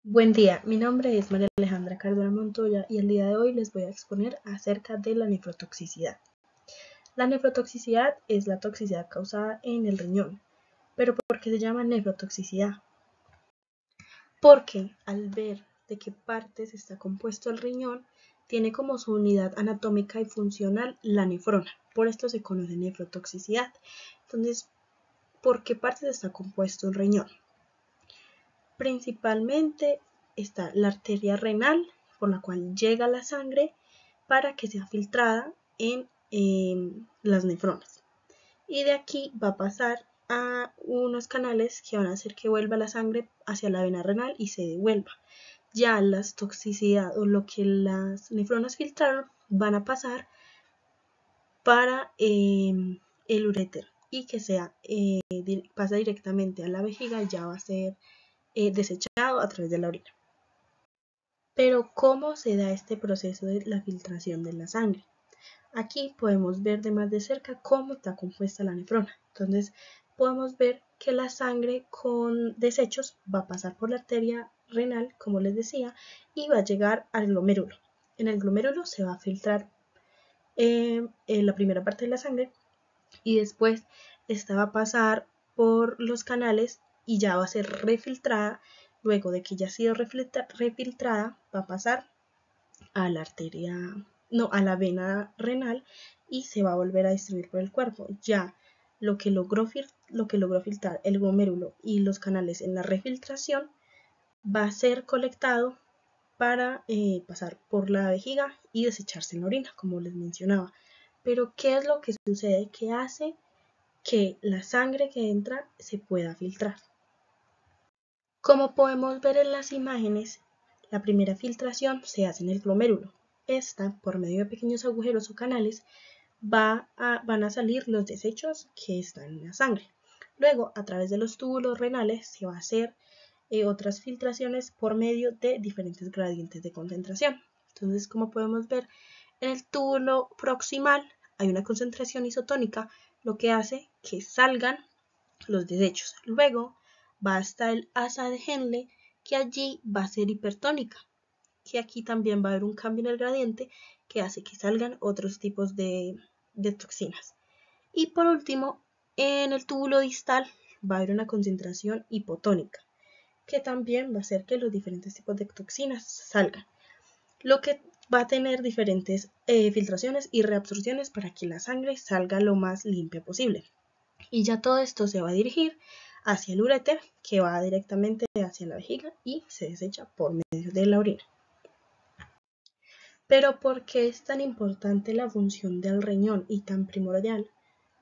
Buen día, mi nombre es María Alejandra Cardona Montoya y el día de hoy les voy a exponer acerca de la nefrotoxicidad. La nefrotoxicidad es la toxicidad causada en el riñón. ¿Pero por qué se llama nefrotoxicidad? Porque al ver de qué partes está compuesto el riñón, tiene como su unidad anatómica y funcional la nefrona. Por esto se conoce nefrotoxicidad. Entonces, ¿por qué partes está compuesto el riñón? Principalmente está la arteria renal, por la cual llega la sangre para que sea filtrada en las nefronas. Y de aquí va a pasar a unos canales que van a hacer que vuelva la sangre hacia la vena renal y se devuelva. Ya las toxicidad o lo que las nefronas filtraron van a pasar para el uréter y que pasa directamente a la vejiga, ya va a ser desechado a través de la orina. Pero ¿cómo se da este proceso de la filtración de la sangre? Aquí podemos ver de más de cerca cómo está compuesta la nefrona. Entonces podemos ver que la sangre con desechos va a pasar por la arteria renal, como les decía, y va a llegar al glomérulo. En el glomérulo se va a filtrar la primera parte de la sangre y después esta va a pasar por los canales y ya va a ser refiltrada. Luego de que ya ha sido refiltrada, va a pasar a la a la vena renal y se va a volver a distribuir por el cuerpo. Ya lo que logró filtrar el glomérulo y los canales en la refiltración va a ser colectado para pasar por la vejiga y desecharse en la orina, como les mencionaba. Pero ¿qué es lo que sucede? ¿Qué hace que la sangre que entra se pueda filtrar? Como podemos ver en las imágenes, la primera filtración se hace en el glomérulo. Esta, por medio de pequeños agujeros o canales, van a salir los desechos que están en la sangre. Luego, a través de los túbulos renales, se va a hacer otras filtraciones por medio de diferentes gradientes de concentración. Entonces, como podemos ver, en el túbulo proximal hay una concentración isotónica, lo que hace que salgan los desechos. Luego va hasta el asa de Henle, que allí va a ser hipertónica, que aquí también va a haber un cambio en el gradiente que hace que salgan otros tipos de toxinas. Y por último, en el túbulo distal va a haber una concentración hipotónica, que también va a hacer que los diferentes tipos de toxinas salgan, lo que va a tener diferentes filtraciones y reabsorciones para que la sangre salga lo más limpia posible. Y ya todo esto se va a dirigir hacia el uréter, que va directamente hacia la vejiga y se desecha por medio de la orina. Pero ¿por qué es tan importante la función del riñón y tan primordial?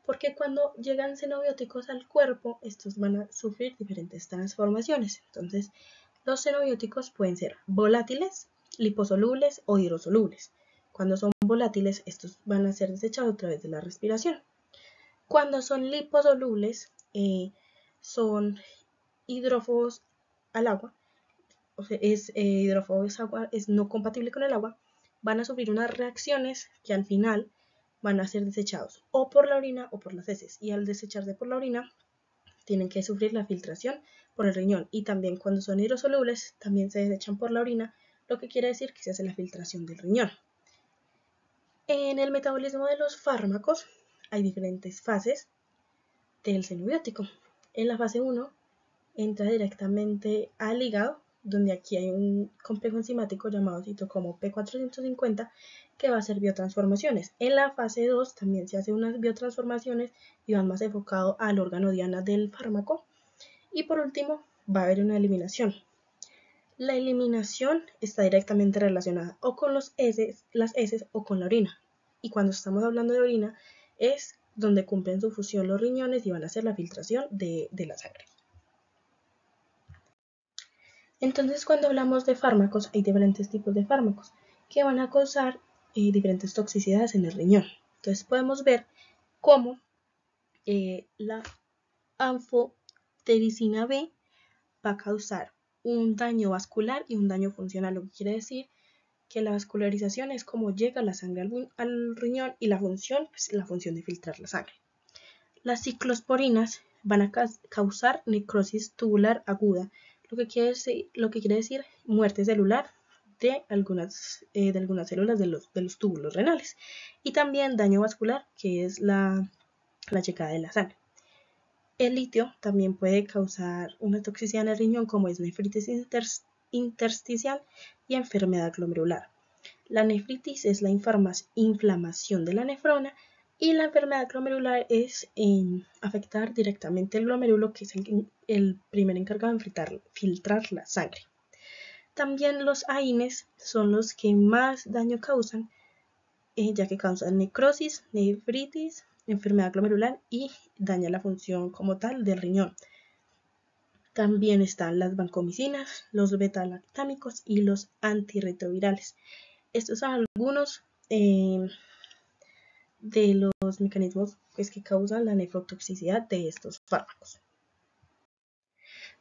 Porque cuando llegan xenobióticos al cuerpo, estos van a sufrir diferentes transformaciones. Entonces, los xenobióticos pueden ser volátiles, liposolubles o hidrosolubles. Cuando son volátiles, estos van a ser desechados a través de la respiración. Cuando son liposolubles, son hidrófobos al agua, o sea, hidrófobos agua, es no compatible con el agua, van a sufrir unas reacciones que al final van a ser desechados o por la orina o por las heces, y al desecharse por la orina tienen que sufrir la filtración por el riñón, y también cuando son hidrosolubles también se desechan por la orina, lo que quiere decir que se hace la filtración del riñón. En el metabolismo de los fármacos hay diferentes fases del xenobiótico. En la fase 1 entra directamente al hígado, donde aquí hay un complejo enzimático llamado citocomo P450 que va a hacer biotransformaciones. En la fase 2 también se hacen unas biotransformaciones y van más enfocado al órgano diana del fármaco. Y por último va a haber una eliminación. La eliminación está directamente relacionada o con las heces o con la orina. Y cuando estamos hablando de orina es donde cumplen su función los riñones y van a hacer la filtración de la sangre. Entonces, cuando hablamos de fármacos, hay diferentes tipos de fármacos que van a causar diferentes toxicidades en el riñón. Entonces, podemos ver cómo la anfotericina B va a causar un daño vascular y un daño funcional, lo que quiere decir que la vascularización es como llega la sangre al riñón, y la función, pues la función de filtrar la sangre. Las ciclosporinas van a causar necrosis tubular aguda, lo que quiere decir muerte celular de algunas células de los túbulos renales, y también daño vascular, que es la llegada de la sangre. El litio también puede causar una toxicidad en el riñón, como es nefritis intersticial y enfermedad glomerular. La nefritis es la inflamación de la nefrona, y la enfermedad glomerular es afectar directamente el glomérulo, que es el primer encargado de filtrar la sangre. También los AINES son los que más daño causan, ya que causan necrosis, nefritis, enfermedad glomerular y daña la función como tal del riñón. También están las vancomicinas, los beta-lactámicos y los antirretrovirales. Estos son algunos de los mecanismos pues, que causan la nefrotoxicidad de estos fármacos.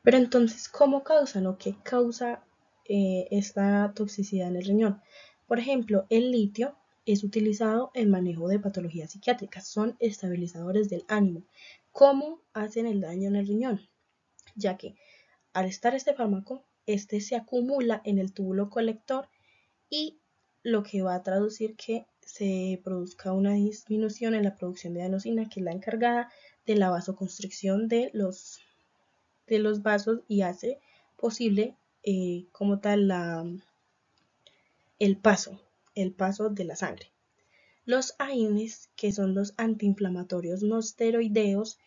Pero entonces, ¿cómo causan o qué causa esta toxicidad en el riñón? Por ejemplo, el litio es utilizado en manejo de patologías psiquiátricas, son estabilizadores del ánimo. ¿Cómo hacen el daño en el riñón? Ya que al estar este fármaco, este se acumula en el túbulo colector, y lo que va a traducir que se produzca una disminución en la producción de adenosina, que es la encargada de la vasoconstricción de los vasos, y hace posible como tal el paso de la sangre. Los AINES, que son los antiinflamatorios no esteroideos,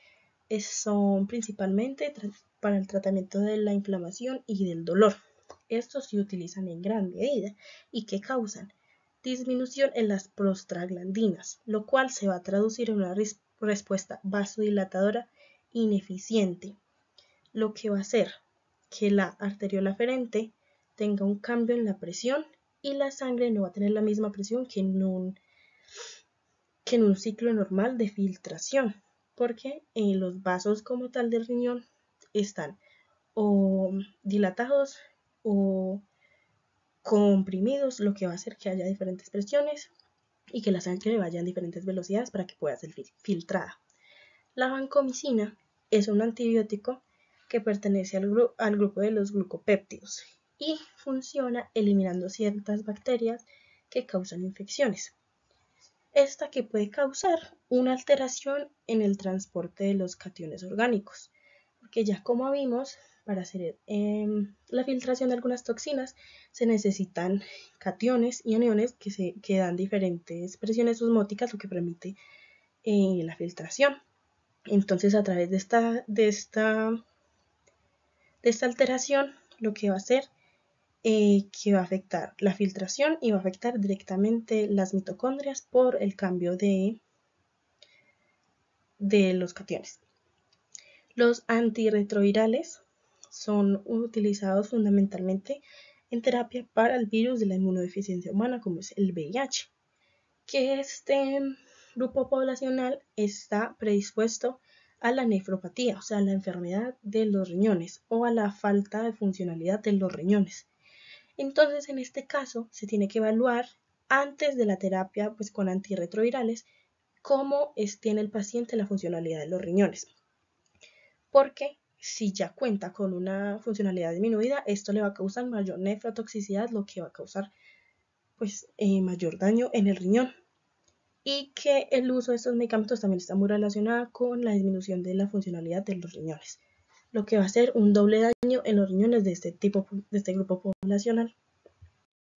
son principalmente para el tratamiento de la inflamación y del dolor. Estos se utilizan en gran medida y que causan disminución en las prostaglandinas, lo cual se va a traducir en una respuesta vasodilatadora ineficiente, lo que va a hacer que la arteriola aferente tenga un cambio en la presión, y la sangre no va a tener la misma presión que en un ciclo normal de filtración, porque los vasos como tal del riñón están o dilatados o comprimidos, lo que va a hacer que haya diferentes presiones y que la sangre vaya en diferentes velocidades para que pueda ser filtrada. La vancomicina es un antibiótico que pertenece al grupo de los glucopéptidos y funciona eliminando ciertas bacterias que causan infecciones. Esta que puede causar una alteración en el transporte de los cationes orgánicos, porque ya como vimos, para hacer la filtración de algunas toxinas se necesitan cationes y aniones que dan diferentes presiones osmóticas, lo que permite la filtración. Entonces, a través de esta alteración, lo que va a hacer que va a afectar la filtración y va a afectar directamente las mitocondrias por el cambio de los cationes. Los antirretrovirales son utilizados fundamentalmente en terapia para el virus de la inmunodeficiencia humana, como es el VIH, que este grupo poblacional está predispuesto a la nefropatía, o sea, a la enfermedad de los riñones o a la falta de funcionalidad de los riñones. Entonces, en este caso, se tiene que evaluar antes de la terapia pues, con antirretrovirales cómo tiene el paciente la funcionalidad de los riñones. Porque si ya cuenta con una funcionalidad disminuida, esto le va a causar mayor nefrotoxicidad, lo que va a causar pues, mayor daño en el riñón. Y que el uso de estos medicamentos también está muy relacionado con la disminución de la funcionalidad de los riñones, lo que va a hacer un doble daño en los riñones de este grupo poblacional.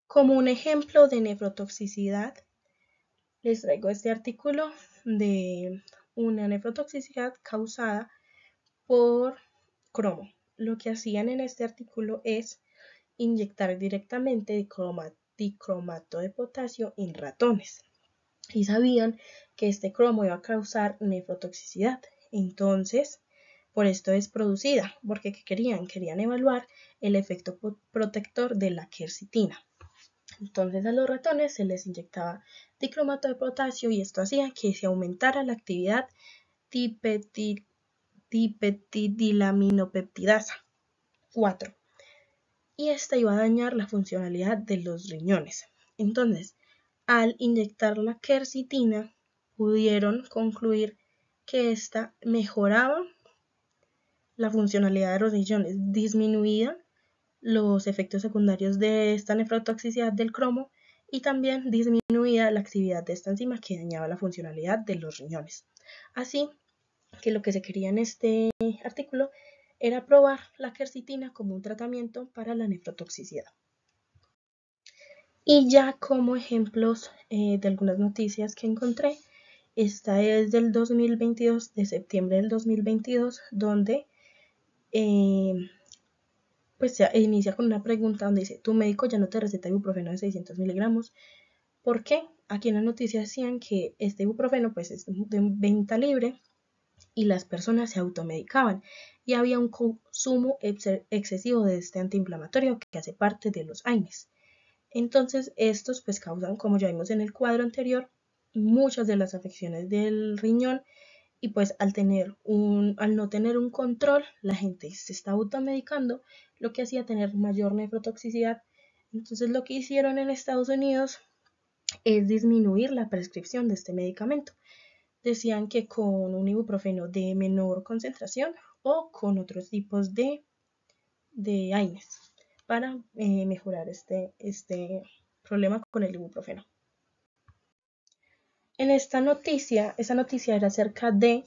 Como un ejemplo de nefrotoxicidad, les traigo este artículo de una nefrotoxicidad causada por cromo. Lo que hacían en este artículo es inyectar directamente dicromato de potasio en ratones, y sabían que este cromo iba a causar nefrotoxicidad. Entonces, por esto es producida, porque ¿qué querían? Querían evaluar el efecto protector de la quercitina. Entonces a los ratones se les inyectaba dicromato de potasio, y esto hacía que se aumentara la actividad dipetidilaminopeptidasa 4, y esta iba a dañar la funcionalidad de los riñones. Entonces, al inyectar la quercitina, pudieron concluir que esta mejoraba la funcionalidad de los riñones, disminuía los efectos secundarios de esta nefrotoxicidad del cromo y también disminuía la actividad de esta enzima que dañaba la funcionalidad de los riñones. Así que lo que se quería en este artículo era probar la quercetina como un tratamiento para la nefrotoxicidad. Y ya como ejemplos de algunas noticias que encontré, esta es del 2022, de septiembre del 2022, donde pues se inicia con una pregunta donde dice, tu médico ya no te receta ibuprofeno de 600 miligramos. ¿Por qué? Aquí en la noticia decían que este ibuprofeno pues es de venta libre y las personas se automedicaban y había un consumo excesivo de este antiinflamatorio que hace parte de los AINES. Entonces estos pues causan, como ya vimos en el cuadro anterior, muchas de las afecciones del riñón y pues al no tener un control, la gente se está automedicando, lo que hacía tener mayor nefrotoxicidad. Entonces lo que hicieron en Estados Unidos es disminuir la prescripción de este medicamento. Decían que con un ibuprofeno de menor concentración o con otros tipos de AINES para mejorar este problema con el ibuprofeno. En esta noticia era acerca de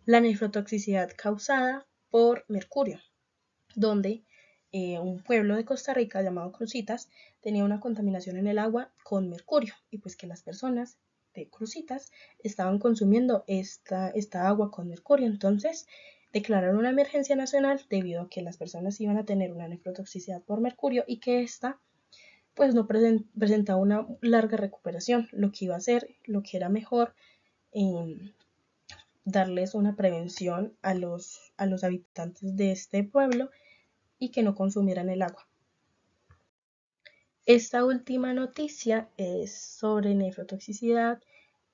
la nefrotoxicidad causada por mercurio, donde un pueblo de Costa Rica llamado Cruzitas tenía una contaminación en el agua con mercurio y pues que las personas de Cruzitas estaban consumiendo esta agua con mercurio. Entonces declararon una emergencia nacional debido a que las personas iban a tener una nefrotoxicidad por mercurio y que esta pues no presentaba una larga recuperación, lo que iba a hacer, lo que era mejor, darles una prevención a los habitantes de este pueblo y que no consumieran el agua. Esta última noticia es sobre nefrotoxicidad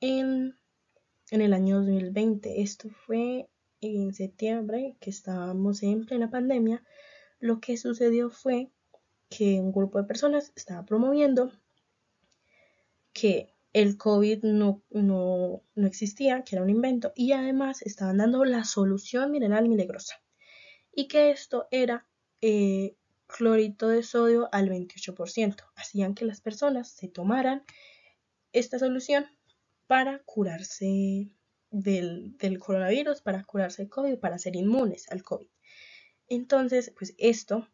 en el año 2020. Esto fue en septiembre, que estábamos en plena pandemia. Lo que sucedió fue que un grupo de personas estaba promoviendo que el COVID no existía, que era un invento, y además estaban dando la solución mineral milagrosa, y que esto era clorito de sodio al 28%. Hacían que las personas se tomaran esta solución para curarse del coronavirus, para curarse del COVID, para ser inmunes al COVID. Entonces, pues esto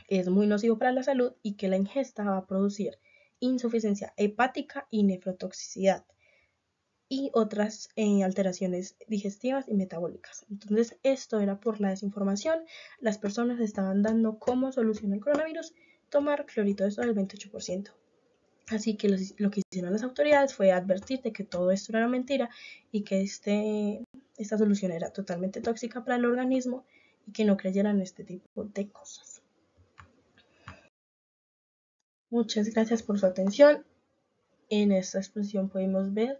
es muy nocivo para la salud y que la ingesta va a producir insuficiencia hepática y nefrotoxicidad y otras alteraciones digestivas y metabólicas. Entonces esto era por la desinformación. Las personas estaban dando como solución al coronavirus tomar clorito de sodio del 28%. Así que lo que hicieron las autoridades fue advertir de que todo esto era mentira y que esta solución era totalmente tóxica para el organismo y que no creyeran en este tipo de cosas. Muchas gracias por su atención. En esta exposición podemos ver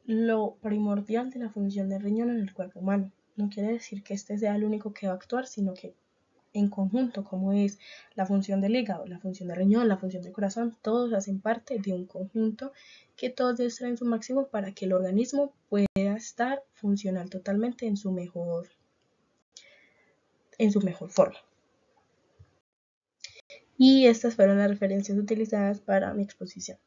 lo primordial de la función del riñón en el cuerpo humano. No quiere decir que este sea el único que va a actuar, sino que en conjunto, como es la función del hígado, la función del riñón, la función del corazón, todos hacen parte de un conjunto que todos deben estar en su máximo para que el organismo pueda estar funcional totalmente en su mejor forma. Y estas fueron las referencias utilizadas para mi exposición.